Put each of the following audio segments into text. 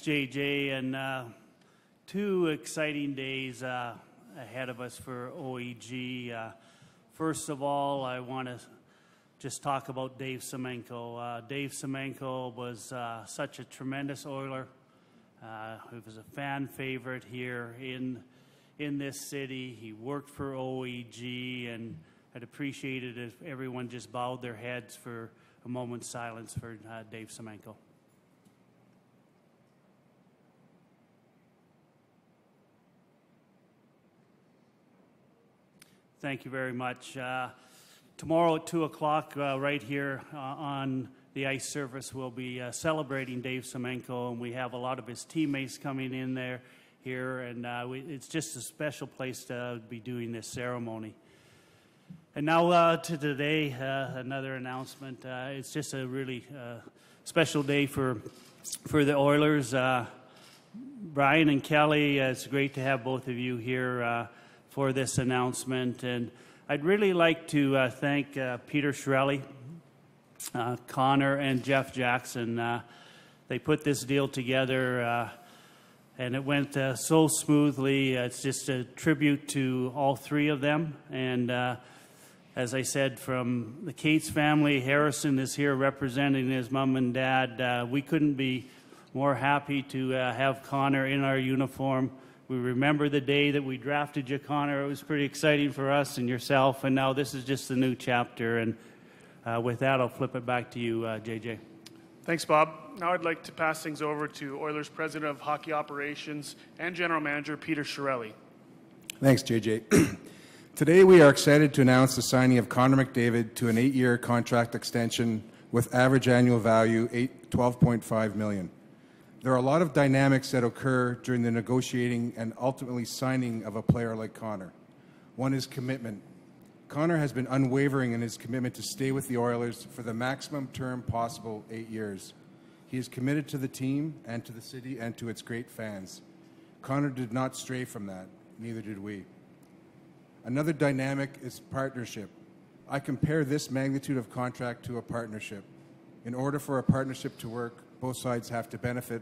JJ, and two exciting days ahead of us for OEG. First of all, I want to just talk about Dave Semenko. Dave Semenko was such a tremendous Oiler. He was a fan favorite here in this city. He worked for OEG, and I'd appreciate it if everyone just bowed their heads for a moment's silence for Dave Semenko. Thank you very much. Tomorrow at 2 o'clock, right here on the ice surface, we'll be celebrating Dave Semenko, and we have a lot of his teammates coming in here, and it's just a special place to be doing this ceremony. And now to today, another announcement. It's just a really special day for the Oilers. Brian and Kelly, it's great to have both of you here for this announcement, and I'd really like to thank Peter Chiarelli, Connor, and Jeff Jackson. They put this deal together, and it went so smoothly. It's just a tribute to all three of them, and as I said, from the Cates family, Harrison is here representing his mom and dad. We couldn't be more happy to have Connor in our uniform. We remember the day that we drafted you, Connor. It was pretty exciting for us and yourself, and now this is just a new chapter. And with that, I'll flip it back to you, JJ. Thanks, Bob. Now I'd like to pass things over to Oilers President of Hockey Operations and General Manager Peter Chiarelli. Thanks, JJ. Today we are excited to announce the signing of Connor McDavid to an 8-year contract extension with average annual value $12.5 million. There are a lot of dynamics that occur during the negotiating and ultimately signing of a player like Connor. One is commitment. Connor has been unwavering in his commitment to stay with the Oilers for the maximum term possible, 8 years. He is committed to the team and to the city and to its great fans. Connor did not stray from that, neither did we. Another dynamic is partnership. I compare this magnitude of contract to a partnership. In order for a partnership to work, both sides have to benefit.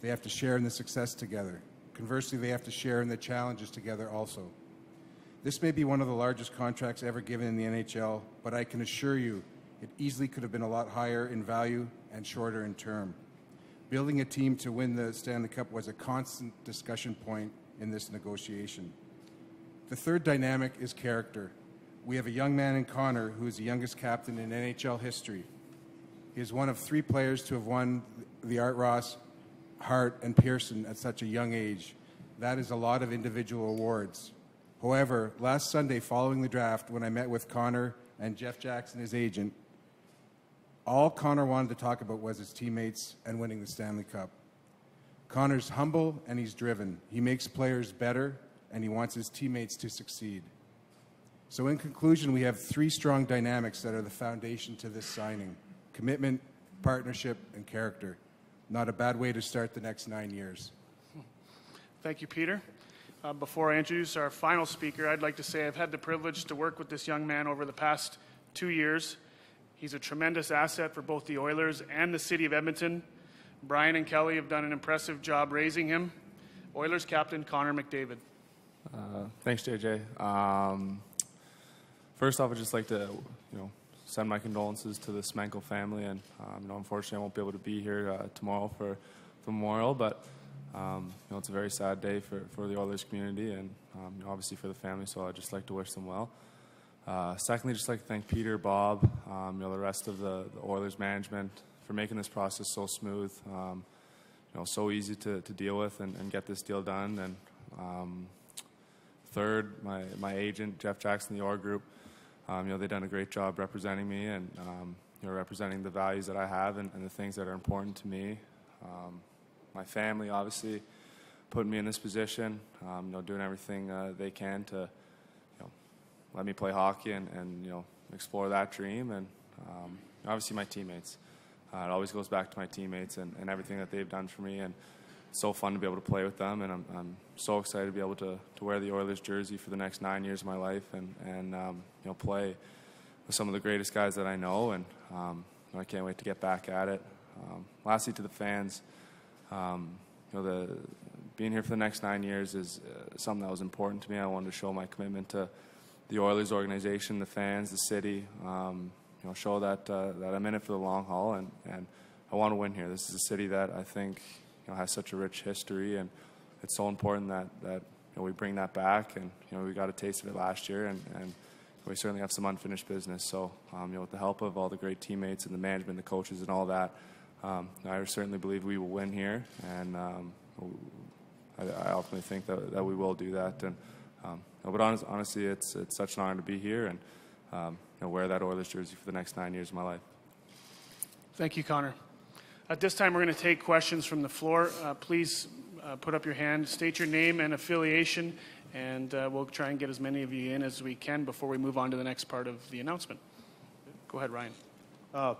They have to share in the success together. Conversely, they have to share in the challenges together also. This may be one of the largest contracts ever given in the NHL, but I can assure you it easily could have been a lot higher in value and shorter in term. Building a team to win the Stanley Cup was a constant discussion point in this negotiation. The third dynamic is character. We have a young man in Connor who is the youngest captain in NHL history. He is one of 3 players to have won the Art Ross, Hart, and Pearson at such a young age. That is a lot of individual awards. However, last Sunday following the draft, when I met with Connor and Jeff Jackson, his agent, all Connor wanted to talk about was his teammates and winning the Stanley Cup. Connor's humble and he's driven. He makes players better and he wants his teammates to succeed. So in conclusion, we have 3 strong dynamics that are the foundation to this signing: commitment, partnership, and character. Not a bad way to start the next 9 years. Thank you, Peter. Before I introduce our final speaker, I'd like to say I've had the privilege to work with this young man over the past 2 years. He's a tremendous asset for both the Oilers and the city of Edmonton. Brian and Kelly have done an impressive job raising him. Oilers captain Connor McDavid. Thanks, JJ. First off, I'd just like to, send my condolences to the Semenko family, and unfortunately, I won't be able to be here tomorrow for the memorial. But it's a very sad day for the Oilers community, and obviously for the family. So I'd just like to wish them well. Secondly, just like to thank Peter, Bob, the rest of the Oilers management for making this process so smooth, so easy to deal with and get this deal done. And third, my agent, Jeff Jackson, the Org Group. They've done a great job representing me and representing the values that I have and the things that are important to me. My family, obviously, putting me in this position, doing everything they can to let me play hockey and explore that dream. And obviously my teammates. It always goes back to my teammates and everything that they've done for me. And it's so fun to be able to play with them, and I'm so excited to be able to wear the Oilers jersey for the next 9 years of my life and play with some of the greatest guys that I know, and I can't wait to get back at it. Lastly, to the fans, being here for the next 9 years is something that was important to me. I wanted to show my commitment to the Oilers organization, the fans, the city. Show that I'm in it for the long haul, and I want to win here. This is a city that I think has such a rich history, and it's so important that we bring that back. And we got a taste of it last year, and we certainly have some unfinished business. So with the help of all the great teammates and the management, the coaches, and all that, I certainly believe we will win here, and I ultimately think that we will do that. And but honestly, it's such an honor to be here and wear that Oilers jersey for the next 9 years of my life. Thank you, Connor. At this time, we're going to take questions from the floor. Please put up your hand, state your name and affiliation, and we'll try and get as many of you in as we can before we move on to the next part of the announcement. Go ahead, Ryan.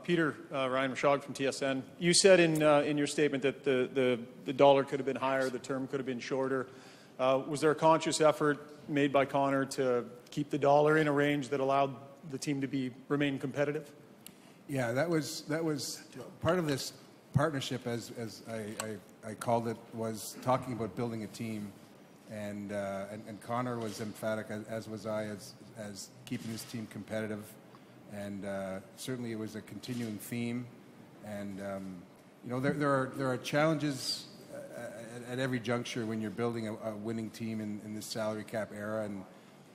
Peter, Ryan Mashog from TSN. You said in your statement that the dollar could have been higher, the term could have been shorter. Was there a conscious effort made by Connor to keep the dollar in a range that allowed the team to remain competitive? Yeah, that was part of this partnership, as I called it, was talking about building a team, and Connor was emphatic, as was I, as keeping this team competitive, and certainly it was a continuing theme, and there are challenges at every juncture when you're building a winning team in this salary cap era, and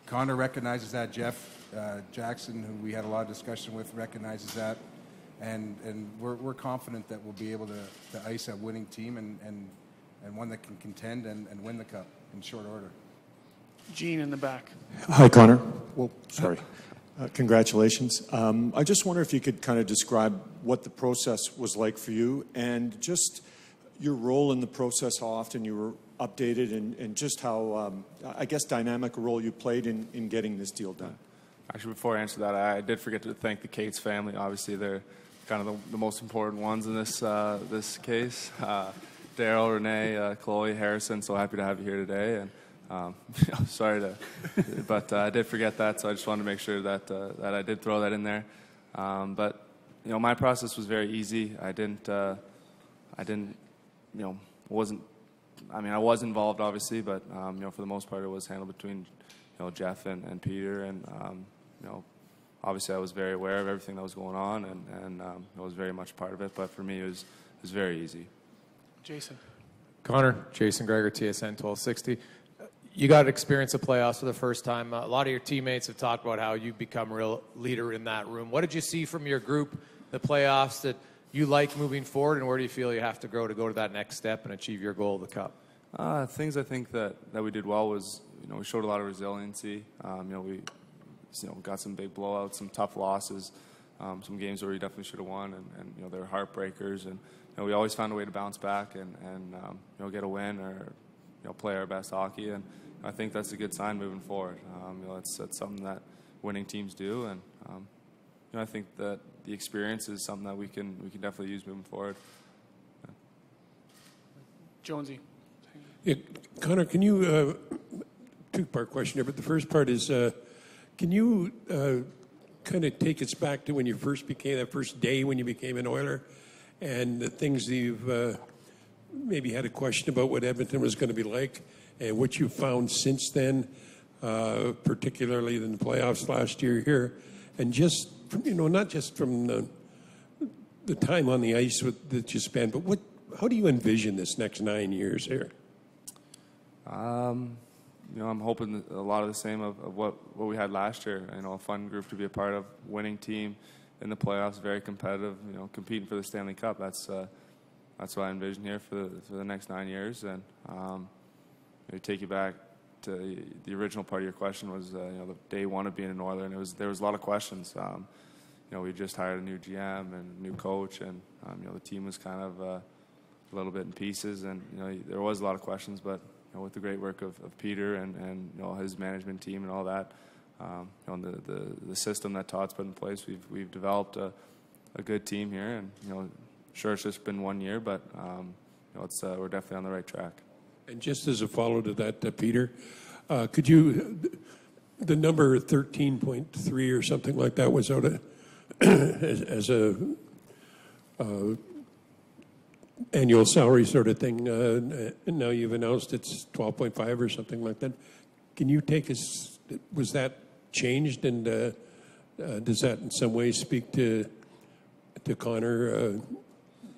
Connor recognizes that. Jeff Jackson, who we had a lot of discussion with, recognizes that, and we're confident that we'll be able to ice a winning team and one that can contend and win the cup in short order. Gene in the back. Hi, Connor. Well, sorry. Congratulations. I just wonder if you could kind of describe what the process was like for you and just your role in the process, how often you were updated, and just how, I guess, dynamic a role you played in getting this deal done. Actually, before I answer that, I did forget to thank the Cates family. Obviously, they're kind of the most important ones in this case. Daryl, Renee, Chloe, Harrison, so happy to have you here today. And sorry but I did forget that, so I just wanted to make sure that I did throw that in there. But my process was very easy. I was involved obviously, but for the most part it was handled between Jeff and Peter, and obviously I was very aware of everything that was going on, and I was very much part of it. But for me, it was very easy. Jason. Connor, Jason Greger, TSN 1260. You got to experience the playoffs for the first time. A lot of your teammates have talked about how you've become a real leader in that room. What did you see from your group, the playoffs, that you like moving forward, and where do you feel you have to grow to go to that next step and achieve your goal of the cup? Things I think that we did well was, we showed a lot of resiliency. We got some big blowouts, some tough losses, some games where we definitely should have won, and they were heartbreakers, and we always found a way to bounce back and get a win or play our best hockey, and I think that's a good sign moving forward. That's something that winning teams do, and I think that the experience is something that we can definitely use moving forward. Yeah. Jonesy. Yeah, Connor, can you two-part question here, but the first part is, can you kind of take us back to when you first became, that first day when you became an Oiler, and the things that you've maybe had a question about what Edmonton was going to be like, and what you've found since then, particularly in the playoffs last year here, and just from, not just from the time on the ice that you spent, but how do you envision this next 9 years here? I'm hoping a lot of the same of what we had last year. A fun group to be a part of, winning team in the playoffs, very competitive. Competing for the Stanley Cup. That's what I envision here for the next 9 years. And take you back to the original part of your question was the day one of being an Oiler, and there was a lot of questions. We just hired a new GM and a new coach, and the team was kind of a little bit in pieces, and there was a lot of questions, but. With the great work of Peter and his management team and all that, the system that Todd's put in place, we've developed a good team here, and sure it's just been 1 year, but we're definitely on the right track. And just as a follow to that, Peter, could you, the number 13.3 or something like that was out as a annual salary sort of thing. And now you've announced it's 12.5 or something like that. Can you take us? Was that changed, and does that in some way speak to Connor?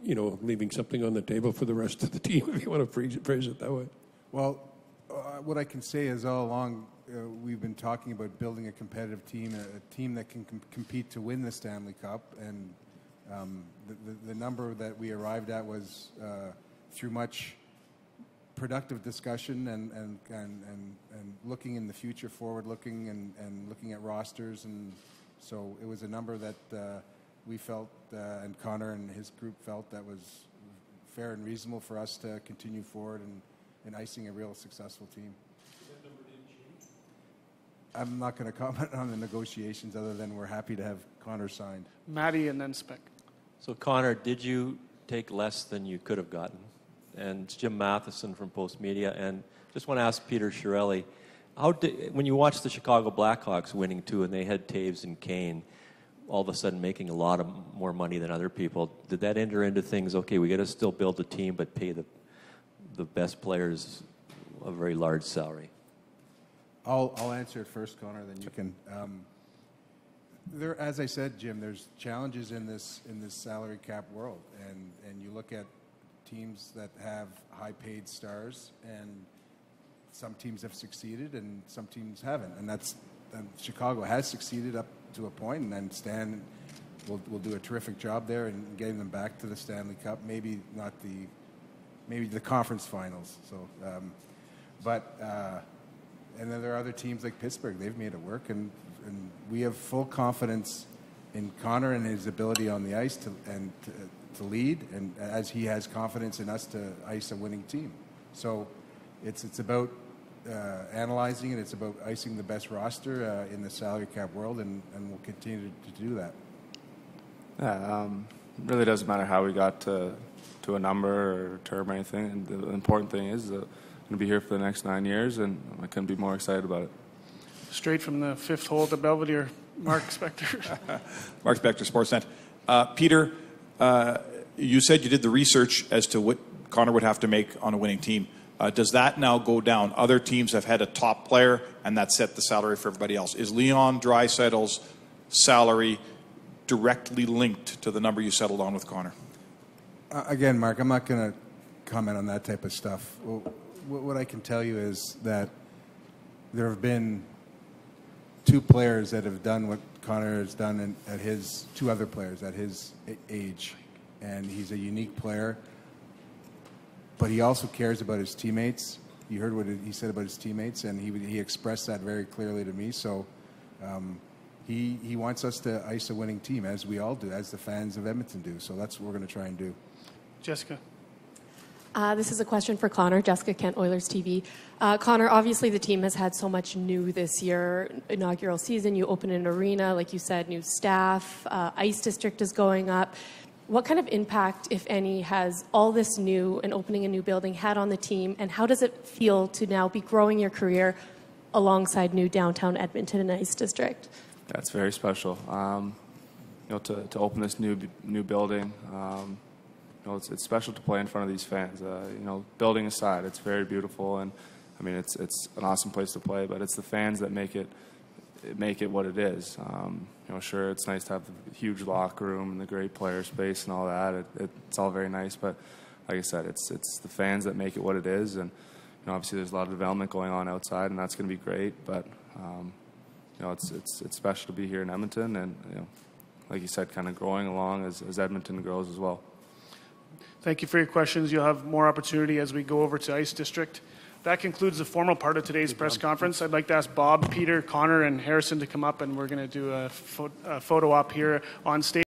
Leaving something on the table for the rest of the team, if you want to phrase it that way. Well, what I can say is all along we've been talking about building a competitive team, a team that can compete to win the Stanley Cup, and the number that we arrived at was through much productive discussion and looking in the future, forward looking and looking at rosters, and so it was a number that we felt and Connor and his group felt that was fair and reasonable for us to continue forward and icing a real successful team. That number didn't change? I'm not going to comment on the negotiations other than we're happy to have Connor signed. Maddie and then Spec. So Connor, did you take less than you could have gotten? And it's Jim Matheson from Post Media, and just want to ask Peter Chiarelli, when you watched the Chicago Blackhawks winning too, and they had Taves and Kane, all of a sudden making a lot more money than other people, did that enter into things? Okay, we got to still build a team, but pay the best players a very large salary. I'll answer it first, Connor. Then you can. As I said, Jim, there's challenges in this salary cap world, and you look at teams that have high-paid stars, and some teams have succeeded, and some teams haven't, and Chicago has succeeded up to a point, and then Stan will do a terrific job there in getting them back to the Stanley Cup. Maybe the conference finals. So, and then there are other teams like Pittsburgh. They've made it work, and we have full confidence in Connor and his ability on the ice to lead, and as he has confidence in us to ice a winning team. So, it's about analyzing it. It's about icing the best roster in the salary cap world, and we'll continue to do that. Yeah, it really doesn't matter how we got to a number or term or anything. And the important thing is that I'm going to be here for the next 9 years, and I couldn't be more excited about it. Straight from the fifth hole at the Belvedere, Mark Spector. Mark Spector, Sportsnet. Peter, you said you did the research as to what Connor would have to make on a winning team. Does that now go down? Other teams have had a top player, and that set the salary for everybody else. Is Leon Draisaitl's salary directly linked to the number you settled on with Connor? Again, Mark, I'm not going to comment on that type of stuff. What I can tell you is that there have been two players that have done what Connor has done at his two other players at his age, and he's a unique player. But he also cares about his teammates. You heard what he said about his teammates, and he expressed that very clearly to me. So he wants us to ice a winning team, as we all do, as the fans of Edmonton do. So that's what we're going to try and do. Jessica. This is a question for Connor. Jessica Kent, Oilers TV. Connor, obviously the team has had so much new this year. Inaugural season, you open an arena, like you said, new staff, Ice District is going up. What kind of impact, if any, has all this new and opening a new building had on the team, and how does it feel to now be growing your career alongside new downtown Edmonton and Ice District? That's very special. To open this new building, it's special to play in front of these fans. Building aside, it's very beautiful, and I mean it's an awesome place to play. But it's the fans that make it what it is. Sure, it's nice to have the huge locker room and the great player space and all that. It's all very nice, but like I said, it's the fans that make it what it is. And obviously, there's a lot of development going on outside, and that's going to be great. But it's special to be here in Edmonton, and like you said, kind of growing along as Edmonton grows as well. Thank you for your questions. You'll have more opportunity as we go over to Ice District. That concludes the formal part of today's press conference. I'd like to ask Bob, Peter, Connor, and Harrison to come up, and we're going to do a photo op here on stage.